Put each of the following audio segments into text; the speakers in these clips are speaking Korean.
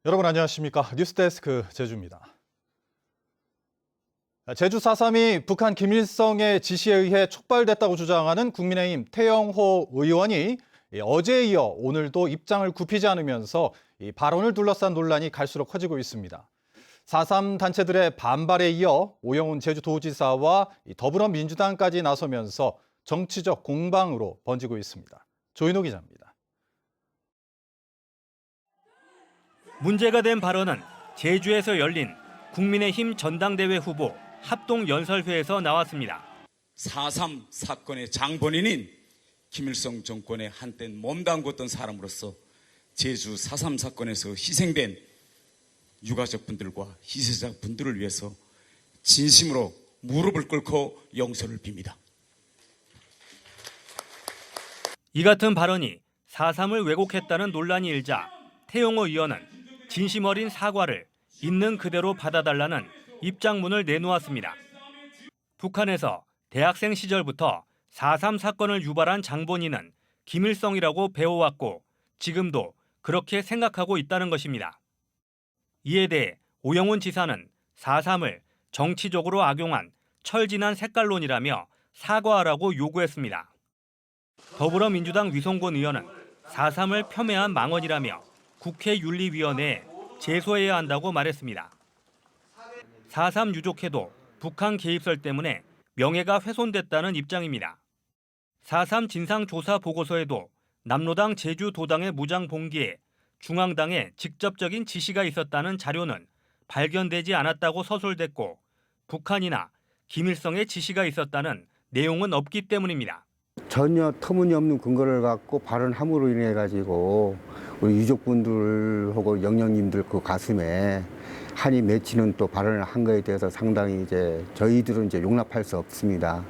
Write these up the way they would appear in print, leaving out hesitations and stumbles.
여러분 안녕하십니까? 뉴스데스크 제주입니다. 제주 4.3이 북한 김일성의 지시에 의해 촉발됐다고 주장하는 국민의힘 태영호 의원이 어제에 이어 오늘도 입장을 굽히지 않으면서 이 발언을 둘러싼 논란이 갈수록 커지고 있습니다. 4.3 단체들의 반발에 이어 오영훈 제주도지사와 더불어민주당까지 나서면서 정치적 공방으로 번지고 있습니다. 조인호 기자입니다. 문제가 된 발언은 제주에서 열린 국민의힘 전당대회 후보 합동연설회에서 나왔습니다. 4.3 사건의 장본인인 김일성 정권에 한때 몸담궜던 사람으로서 제주 4.3 사건에서 희생된 유가족 분들과 희생자 분들을 위해서 진심으로 무릎을 꿇고 용서를 빕니다. 이 같은 발언이 4.3을 왜곡했다는 논란이 일자 태영호 의원은 진심 어린 사과를 있는 그대로 받아달라는 입장문을 내놓았습니다. 북한에서 대학생 시절부터 4.3 사건을 유발한 장본인은 김일성이라고 배워왔고 지금도 그렇게 생각하고 있다는 것입니다. 이에 대해 오영훈 지사는 4.3을 정치적으로 악용한 철진한 색깔론이라며 사과하라고 요구했습니다. 더불어민주당 위성곤 의원은 4.3을 폄훼한 망언이라며 국회윤리위원회에 제소해야 한다고 말했습니다. 4.3 유족회도 북한 개입설 때문에 명예가 훼손됐다는 입장입니다. 4.3 진상조사 보고서에도 남로당 제주도당의 무장 봉기에 중앙당의 직접적인 지시가 있었다는 자료는 발견되지 않았다고 서술됐고 북한이나 김일성의 지시가 있었다는 내용은 없기 때문입니다. 전혀 터무니없는 근거를 갖고 발언함으로 인해 가지고 우리 유족분들하고 영령님들 그 가슴에 한이 맺히는 또 발언을 한 거에 대해서 상당히 저희들은 용납할 수 없습니다.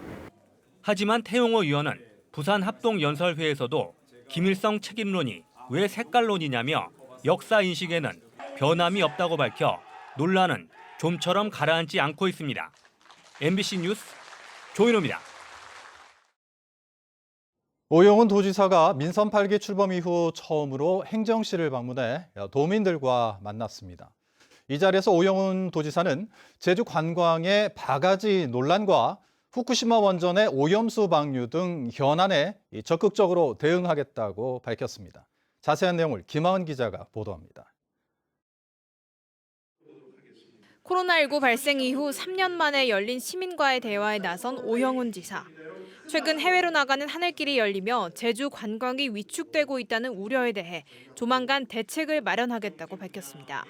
하지만 태용호 의원은 부산 합동연설회에서도 김일성 책임론이 왜 색깔론이냐며 역사 인식에는 변함이 없다고 밝혀 논란은 좀처럼 가라앉지 않고 있습니다. MBC 뉴스 조인호입니다. 오영훈 도지사가 민선 8기 출범 이후 처음으로 행정실을 방문해 도민들과 만났습니다. 이 자리에서 오영훈 도지사는 제주 관광의 바가지 논란과 후쿠시마 원전의 오염수 방류 등 현안에 적극적으로 대응하겠다고 밝혔습니다. 자세한 내용을 김하은 기자가 보도합니다. 코로나19 발생 이후 3년 만에 열린 시민과의 대화에 나선 오영훈 지사. 최근 해외로 나가는 하늘길이 열리며 제주 관광이 위축되고 있다는 우려에 대해 조만간 대책을 마련하겠다고 밝혔습니다.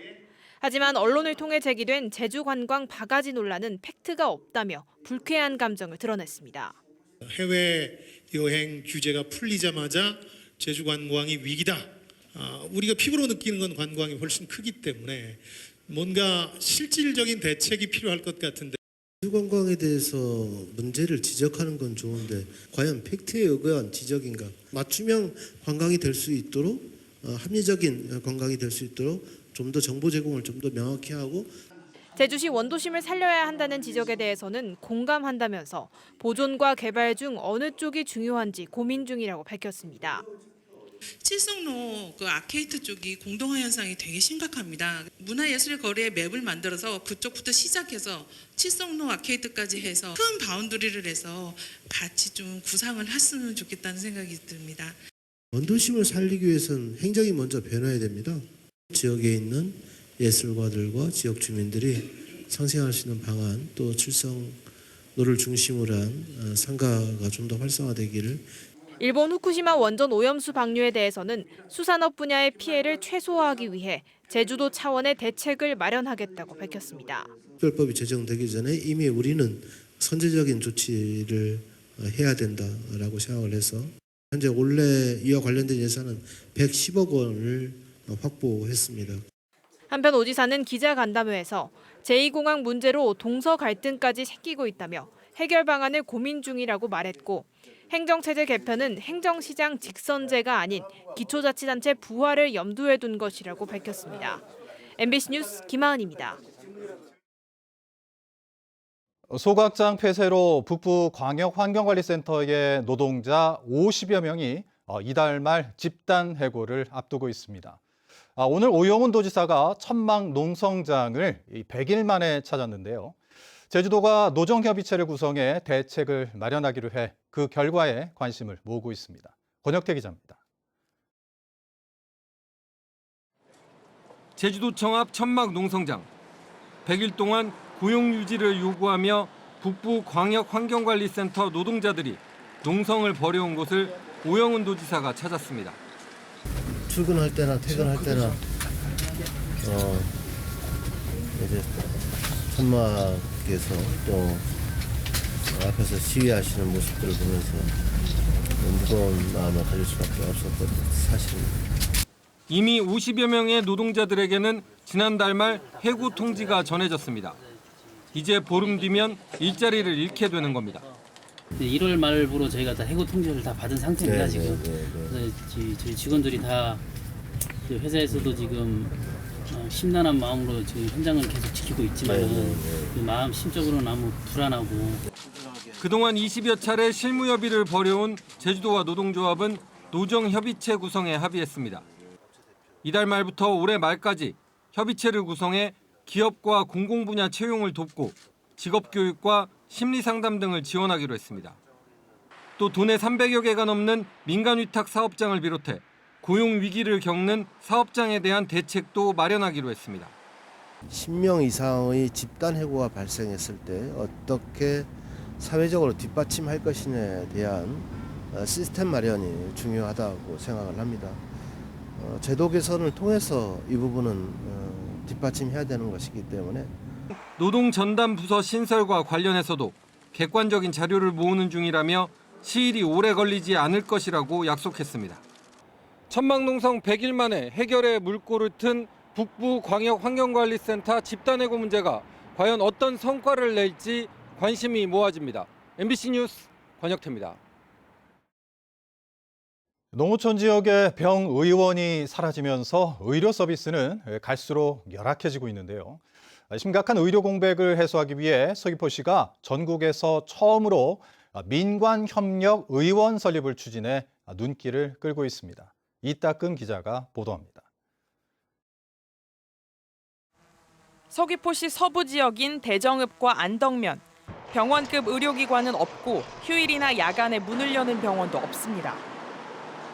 하지만 언론을 통해 제기된 제주 관광 바가지 논란은 팩트가 없다며 불쾌한 감정을 드러냈습니다. 해외 여행 규제가 풀리자마자 제주 관광이 위기다. 우리가 피부로 느끼는 건 관광이 훨씬 크기 때문에 뭔가 실질적인 대책이 필요할 것 같은데. 제주 관광에 대해서 문제를 지적하는 건 좋은데 과연 팩트에 의거한 지적인가? 맞춤형 관광이 될 수 있도록 합리적인 관광이 될 수 있도록 좀 더 정보 제공을 좀 더 명확히 하고 제주시 원도심을 살려야 한다는 지적에 대해서는 공감한다면서 보존과 개발 중 어느 쪽이 중요한지 고민 중이라고 밝혔습니다. 칠성로 그 아케이드 쪽이 공동화 현상이 되게 심각합니다. 문화예술의 거리에 맵을 만들어서 그쪽부터 시작해서 칠성로 아케이드까지 해서 큰 바운더리를 해서 같이 좀 구상을 했으면 좋겠다는 생각이 듭니다. 원도심을 살리기 위해서는 행정이 먼저 변화해야 됩니다. 지역에 있는 예술가들과 지역 주민들이 상생할 수 있는 방안, 또 칠성로를 중심으로 한 상가가 좀 더 활성화되기를. 일본 후쿠시마 원전 오염수 방류에 대해서는 수산업 분야의 피해를 최소화하기 위해 제주도 차원의 대책을 마련하겠다고 밝혔습니다. 특별법이 제정되기 전에 이미 우리는 선제적인 조치를 해야 된다라고 생각을 해서 현재 올해 이와 관련된 예산은 110억 원을 확보했습니다. 한편 오 지사는 기자간담회에서 제2공항 문제로 동서 갈등까지 생기고 있다며 해결 방안을 고민 중이라고 말했고 행정체제 개편은 행정시장 직선제가 아닌 기초자치단체 부활을 염두에 둔 것이라고 밝혔습니다. MBC 뉴스 김하은입니다. 소각장 폐쇄로 북부 광역환경관리센터의 노동자 50여 명이 이달 말 집단 해고를 앞두고 있습니다. 오늘 오영훈 도지사가 천막 농성장을 100일 만에 찾았는데요. 제주도가 노정협의체를 구성해 대책을 마련하기로 해 그 결과에 관심을 모으고 있습니다. 권혁태 기자입니다. 제주도청 앞 천막 농성장. 100일 동안 고용 유지를 요구하며 북부 광역환경관리센터 노동자들이 농성을 벌여온 곳을 오영훈 도지사가 찾았습니다. 출근할 때나 퇴근할 때나 이제 천막에서 또 앞에서 시위하시는 모습들을 보면서 무거운 마음을 가질 수밖에 없었던 사실입니다. 이미 50여 명의 노동자들에게는 지난달 말 해고 통지가 전해졌습니다. 이제 보름 뒤면 일자리를 잃게 되는 겁니다. 1월 말부로 저희가 다 해고 통지를 다 받은 상태입니다. 지금. 그래서 저희 직원들이 다 회사에서도 지금 심란한 마음으로 지금 현장을 계속 지키고 있지만 그 마음 심적으로는 너무 불안하고. 그동안 20여 차례 실무협의를 벌여온 제주도와 노동조합은 노정협의체 구성에 합의했습니다. 이달 말부터 올해 말까지 협의체를 구성해 기업과 공공분야 채용을 돕고 직업교육과 심리상담 등을 지원하기로 했습니다. 또 도내 300여 개가 넘는 민간위탁 사업장을 비롯해 고용 위기를 겪는 사업장에 대한 대책도 마련하기로 했습니다. 10명 이상의 집단 해고가 발생했을 때 어떻게 사회적으로 뒷받침할 것이냐에 대한 시스템 마련이 중요하다고 생각을 합니다. 제도 개선을 통해서 이 부분은 뒷받침해야 되는 것이기 때문에 노동전담부서 신설과 관련해서도 객관적인 자료를 모으는 중이라며 시일이 오래 걸리지 않을 것이라고 약속했습니다. 천막농성 100일 만에 해결의 물꼬를 튼 북부 광역환경관리센터 집단해고 문제가 과연 어떤 성과를 낼지 관심이 모아집니다. MBC 뉴스 권혁태입니다. 농어촌 지역의 병의원이 사라지면서 의료 서비스는 갈수록 열악해지고 있는데요. 심각한 의료 공백을 해소하기 위해 서귀포시가 전국에서 처음으로 민관협력 의원 설립을 추진해 눈길을 끌고 있습니다. 이따금 기자가 보도합니다. 서귀포시 서부 지역인 대정읍과 안덕면. 병원급 의료기관은 없고 휴일이나 야간에 문을 여는 병원도 없습니다.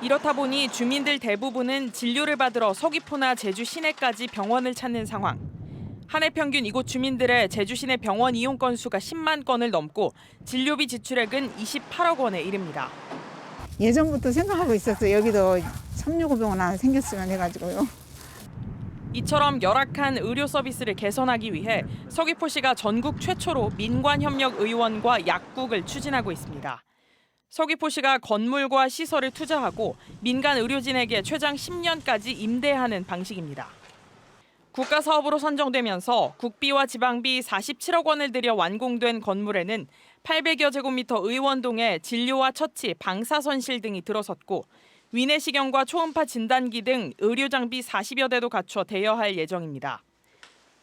이렇다 보니 주민들 대부분은 진료를 받으러 서귀포나 제주 시내까지 병원을 찾는 상황. 한 해 평균 이곳 주민들의 제주 시내 병원 이용 건수가 10만 건을 넘고 진료비 지출액은 28억 원에 이릅니다. 예전부터 생각하고 있었어요. 여기도 365병원 하나 생겼으면 해가지고요. 이처럼 열악한 의료 서비스를 개선하기 위해 서귀포시가 전국 최초로 민관협력의원과 약국을 추진하고 있습니다. 서귀포시가 건물과 시설을 투자하고 민간 의료진에게 최장 10년까지 임대하는 방식입니다. 국가사업으로 선정되면서 국비와 지방비 47억 원을 들여 완공된 건물에는 800여 제곱미터 의원동에 진료와 처치, 방사선실 등이 들어섰고 위내시경과 초음파 진단기 등 의료장비 40여 대도 갖춰 대여할 예정입니다.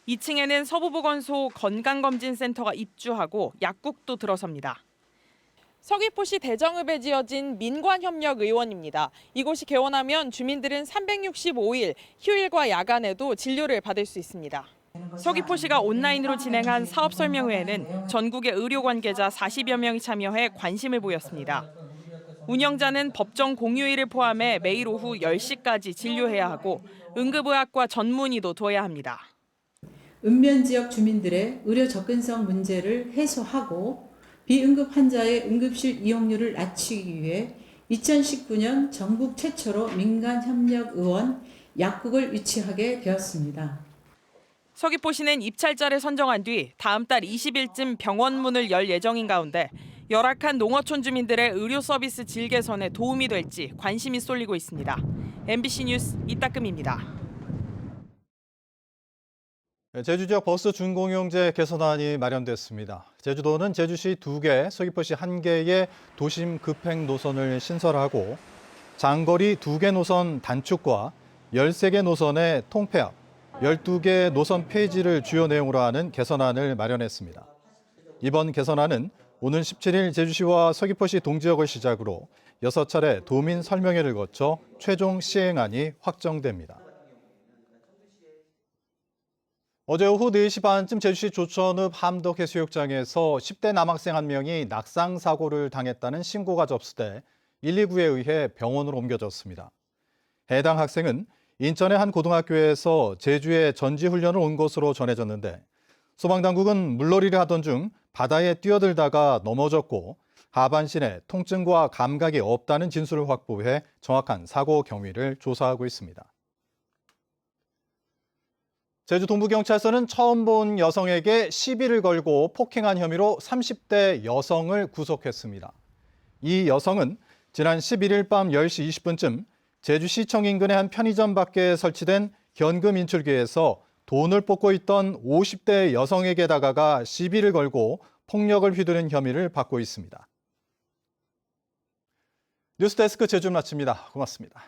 2층에는 서부보건소 건강검진센터가 입주하고 약국도 들어섭니다. 서귀포시 대정읍에 지어진 민관협력의원입니다. 이곳이 개원하면 주민들은 365일 휴일과 야간에도 진료를 받을 수 있습니다. 서귀포시가 온라인으로 진행한 사업 설명회에는 전국의 의료 관계자 40여 명이 참여해 관심을 보였습니다. 운영자는 법정 공휴일을 포함해 매일 오후 10시까지 진료해야 하고 응급의학과 전문의도 둬야 합니다. 읍면 지역 주민들의 의료 접근성 문제를 해소하고 비응급 환자의 응급실 이용률을 낮추기 위해 2019년 전국 최초로 민간협력의원 약국을 유치하게 되었습니다. 서귀포시는 입찰자를 선정한 뒤 다음 달 20일쯤 병원 문을 열 예정인 가운데 열악한 농어촌 주민들의 의료 서비스 질 개선에 도움이 될지 관심이 쏠리고 있습니다. MBC 뉴스 이따금입니다. 제주 지역 버스 준공영제 개선안이 마련됐습니다. 제주도는 제주시 2개, 서귀포시 1개의 도심 급행 노선을 신설하고 장거리 2개 노선 단축과 13개 노선의 통폐합, 12개 노선 폐지를 주요 내용으로 하는 개선안을 마련했습니다. 이번 개선안은 오는 17일 제주시와 서귀포시 동지역을 시작으로 6차례 도민 설명회를 거쳐 최종 시행안이 확정됩니다. 어제 오후 4시 반쯤 제주시 조천읍 함덕해수욕장에서 10대 남학생 한 명이 낙상 사고를 당했다는 신고가 접수돼 119에 의해 병원으로 옮겨졌습니다. 해당 학생은 인천의 한 고등학교에서 제주에 전지훈련을 온 것으로 전해졌는데 소방당국은 물놀이를 하던 중 바다에 뛰어들다가 넘어졌고 하반신에 통증과 감각이 없다는 진술을 확보해 정확한 사고 경위를 조사하고 있습니다. 제주 동부경찰서는 처음 본 여성에게 시비를 걸고 폭행한 혐의로 30대 여성을 구속했습니다. 이 여성은 지난 11일 밤 10시 20분쯤 제주시청 인근의 한 편의점 밖에 설치된 현금 인출기에서 돈을 뽑고 있던 50대 여성에게 다가가 시비를 걸고 폭력을 휘두른 혐의를 받고 있습니다. 뉴스데스크 제주 마칩니다. 고맙습니다.